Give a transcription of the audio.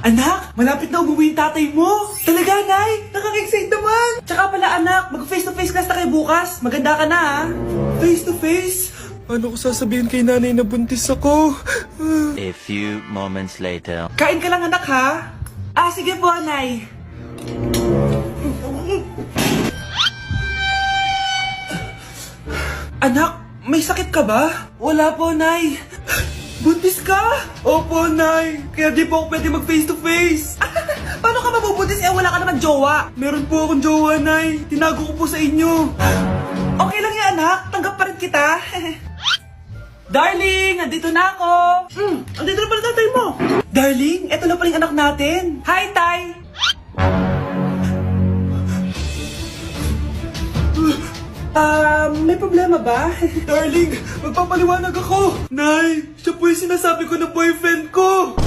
Anak, malapit na umuwi yung tatay mo. Talaga, Nay? Nakaka-excite naman. Tsaka pala, anak, mag-face-to-face class na kayo bukas. Maganda ka na, ha? Face-to-face? Paano ko sasabihin kay nanay na buntis ako? A few moments later. Kain ka lang, anak, ha? Ah, sige po, Nay. Anak, may sakit ka ba? Wala po, Nay. Buntis ka? Opo, Nay. Kaya di po ako pwede mag-face-to-face. Paano ka mabubuntis? Wala ka naman jowa. Meron po akong jowa, Nay. Tinago ko po sa inyo. Okay lang yan, anak. Tanggap pa rin kita. Darling, nandito na ako. Andito na pala tatay mo. Darling, eto na pala yung anak natin. Hi, Tay. May problema ba? Darling, magpapaliwanag ako. Nay, siya po yung sinasabi ko na boyfriend ko.